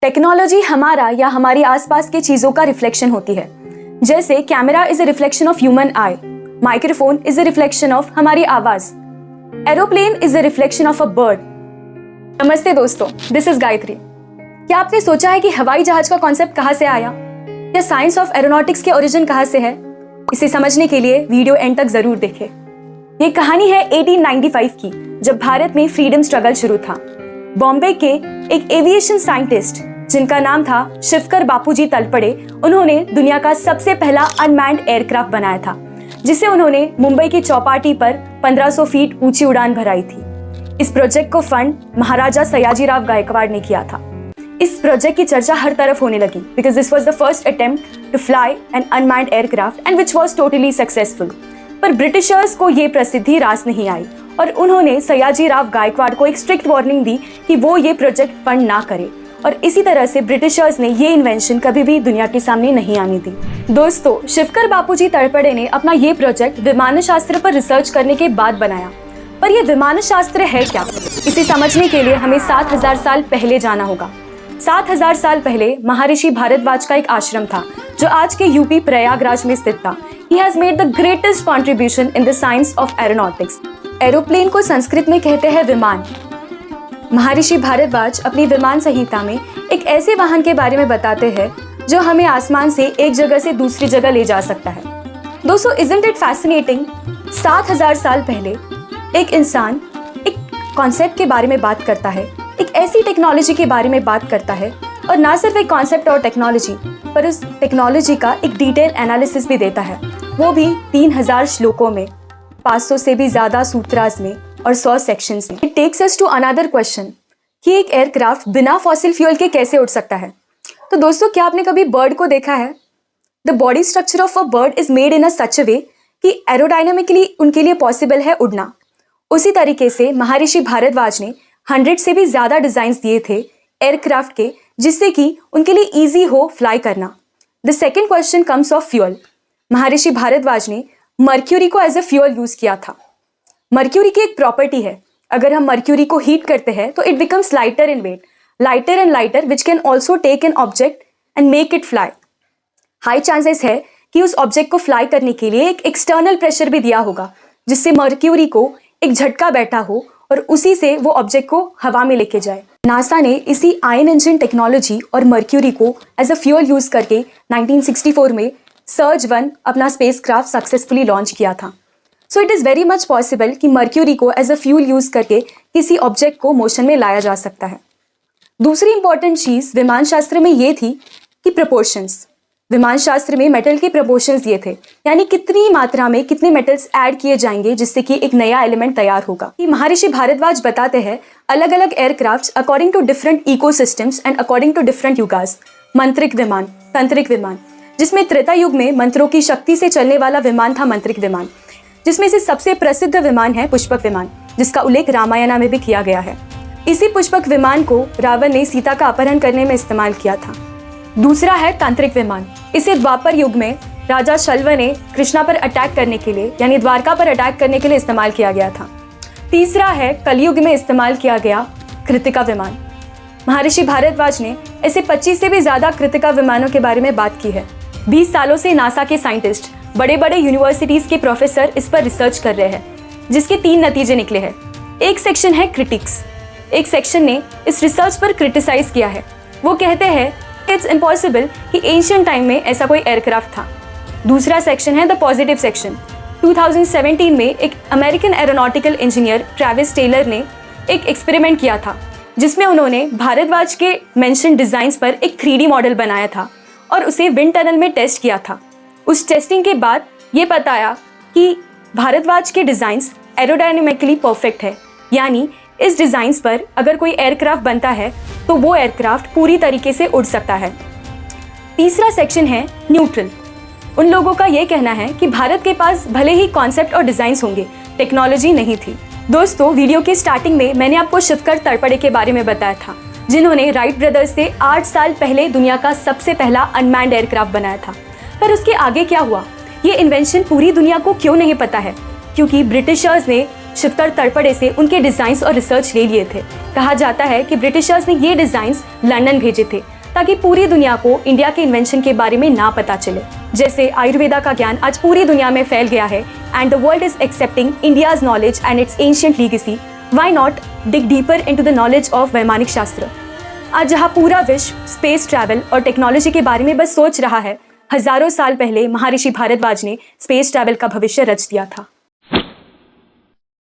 Technology हमारा या हमारी आसपास के चीजों का रिफ्लेक्शन होती है। जैसे camera is a reflection of human I, microphone is a reflection of हमारी आवाज, aeroplane is a reflection of a bird. नमस्ते दोस्तों, दिस इज गायत्री। क्या आपने सोचा है कि हवाई जहाज का कॉन्सेप्ट कहां से आया या साइंस ऑफ एरोनॉटिक्स के ओरिजिन कहां से है? इसे समझने के लिए वीडियो एंड तक जरूर देखें। ये कहानी है 1895 की, जब भारत में फ्रीडम स्ट्रगल शुरू था। बॉम्बे के एक एविएशन साइंटिस्ट जिनका नाम था शिवकर बापूजी तलपड़े, उन्होंने दुनिया का सबसे पहला अनमैन्ड एयरक्राफ्ट बनाया था, जिसे उन्होंने मुंबई की चौपाटी पर 1500 फीट ऊंची उड़ान भराई थी। इस प्रोजेक्ट को फंड महाराजा सयाजीराव गायकवाड़ ने किया था। इस प्रोजेक्ट की चर्चा हर तरफ होने लगी because this was the first attempt to fly an unmanned aircraft and which was totally successful. पर ब्रिटिशर्स को ये प्रसिद्धि रास नहीं आई और उन्होंने सयाजीराव गायकवाड़ को एक स्ट्रिक्ट वार्निंग दी कि वो ये प्रोजेक्ट फंड ना करे, और इसी तरह से ब्रिटिशर्स ने ये इन्वेंशन कभी भी दुनिया के सामने नहीं आने दी। दोस्तों, शिवकर बापूजी तलपड़े ने अपना ये प्रोजेक्ट विमान शास्त्र पर रिसर्च करने के बाद बनाया। पर यह विमान शास्त्र है क्या, इसे समझने के लिए हमें 7000 साल पहले जाना होगा। 7000 साल पहले महर्षि भारद्वाज का एक आश्रम था जो आज के यूपी प्रयागराज में स्थित था। He has made the greatest contribution in the science of aeronautics. Aeroplane को संस्कृत में कहते हैं विमान। महर्षि भारद्वाज अपनी विमान संहिता में एक ऐसे वाहन के बारे में बताते हैं जो हमें आसमान से एक जगह से दूसरी जगह ले जा सकता है। दोस्तों, isn't it fascinating? 7000 साल पहले एक इंसान एक कॉन्सेप्ट के बारे में बात करता है, एक ऐसी टेक्नोलॉजी के बारे में बात करता है, और ना सिर्फ एक कॉन्सेप्ट और टेक्नोलॉजी पर उस टेक्नोलॉजी का एक डिटेल एनालिसिस भी देता है, वो भी 3000 श्लोकों में, 500 से भी ज्यादा सूत्रास में और 100 सेक्शंस में। It takes us to another question कि एक एयरक्राफ्ट बिना फॉसिल फ्यूल के कैसे उड़ सकता है। तो दोस्तों, क्या आपने कभी बर्ड को देखा है? The body structure of a bird is made in a such a way कि एरोडायनामिकली उनके लिए पॉसिबल है उड़ना। उसी तरीके से महर्षि भारद्वाज ने 100 से भी ज्यादा डिजाइन दिए थे एयरक्राफ्ट के, जिससे कि उनके लिए ईजी हो फ्लाई करना। The second question comes of fuel. महर्षि भारद्वाज ने मर्क्यूरी को एज अ फ्यूल यूज किया था। मर्क्यूरी की एक प्रॉपर्टी है, अगर हम मर्क्यूरी को हीट करते हैं तो it becomes lighter in weight, lighter and lighter which can also take an object and make it fly. High chances है कि उस ऑब्जेक्ट को फ्लाई करने के लिए एक एक्सटर्नल प्रेशर भी दिया होगा, जिससे मर्क्यूरी को एक झटका बैठा हो और उसी से वो ऑब्जेक्ट को हवा में लेके जाए। नासा ने इसी आयन इंजन टेक्नोलॉजी और मर्क्यूरी को एज अ फ्यूल यूज करके 1964 में सर्ज 1 अपना स्पेसक्राफ्ट सक्सेसफुली लॉन्च किया था। So it is very much possible कि मर्क्यूरी को एज अ फ्यूल यूज करके किसी ऑब्जेक्ट को मोशन में लाया जा सकता है। दूसरी इंपॉर्टेंट चीज़ विमान शास्त्र में ये थी कि प्रपोर्शंस। विमान शास्त्र में मेटल के प्रपोर्शंस दिए थे, यानी कितनी मात्रा में कितने मेटल्स ऐड किए जाएंगे जिससे कि एक नया एलिमेंट तैयार होगा। महर्षि भारद्वाज बताते हैं अलग अलग aircraft according to different ecosystems and according to different युगास। मंत्रिक विमान, तंत्रिक विमान, जिसमें त्रेता युग में मंत्रों की शक्ति से चलने वाला विमान था मंत्रिक विमान, जिसमें से सबसे प्रसिद्ध विमान है पुष्पक विमान, जिसका उल्लेख रामायण में भी किया गया है। इसी पुष्पक विमान को रावण ने सीता का अपहरण करने में इस्तेमाल किया था। दूसरा है तांत्रिक विमान। इसे द्वापर युग में राजा शल्व ने कृष्णा पर अटैक करने के लिए, यानी द्वारका पर अटैक करने के लिए इस्तेमाल किया गया था। तीसरा है कलयुग में इस्तेमाल किया गया कृतिका विमान। महर्षि भारद्वाज ने ऐसे 25 से भी ज्यादा कृतिका विमानों के बारे में बात की है। 20 सालों से नासा के साइंटिस्ट, बड़े बड़े यूनिवर्सिटीज के प्रोफेसर इस पर रिसर्च कर रहे हैं, जिसके 3 नतीजे निकले हैं। एक सेक्शन है क्रिटिक्स। एक सेक्शन ने इस रिसर्च पर क्रिटिसाइज किया है। वो कहते हैं इट्स इम्पॉसिबल कि एंशिएंट टाइम में ऐसा कोई एयरक्राफ्ट था। दूसरा सेक्शन है द पॉजिटिव सेक्शन। 2017 में एक American aeronautical engineer Travis Taylor ने एक एक्सपेरिमेंट किया था, जिसमें उन्होंने भारद्वाज के मेंशन डिजाइन्स पर एक 3D मॉडल बनाया था और उसे विंड टनल में टेस्ट किया था। उस टेस्टिंग के बाद ये बताया कि भारद्वाज के डिजाइन्स एरोडायनेमिकली परफेक्ट है, यानी इस डिजाइन्स पर अगर कोई एयरक्राफ्ट बनता है तो वो एयरक्राफ्ट पूरी तरीके से उड़ सकता है। तीसरा सेक्शन है न्यूट्रल। उन लोगों का ये कहना है कि भारत के पास भले ही कॉन्सेप्ट और डिजाइन्स होंगे, टेक्नोलॉजी नहीं थी। दोस्तों, वीडियो की स्टार्टिंग में मैंने आपको शिवकर तलपड़े के बारे में बताया था, जिन्होंने राइट ब्रदर्स से 8 साल पहले दुनिया का सबसे पहला अनमैन्ड एयरक्राफ्ट बनाया था। पर उसके आगे क्या हुआ, ये इन्वेंशन पूरी दुनिया को क्यों नहीं पता है? क्योंकि ब्रिटिशर्स ने शिवतर तड़पड़े से उनके डिजाइन्स और रिसर्च ले लिए थे। कहा जाता है कि ब्रिटिशर्स ने ये डिजाइन्स लंदन भेजे थे ताकि पूरी दुनिया को इंडिया के इन्वेंशन के बारे में ना पता चले। जैसे आयुर्वेदा का ज्ञान आज पूरी दुनिया में फैल गया है and the world is accepting India's knowledge and it's ancient legacy, why not dig deeper into the knowledge of वैमानिक शास्त्र। आज जहाँ पूरा विश्व स्पेस ट्रैवल और टेक्नोलॉजी के बारे में बस सोच रहा है, हजारों साल पहले महर्षि भारद्वाज ने स्पेस ट्रैवल का भविष्य रच दिया था।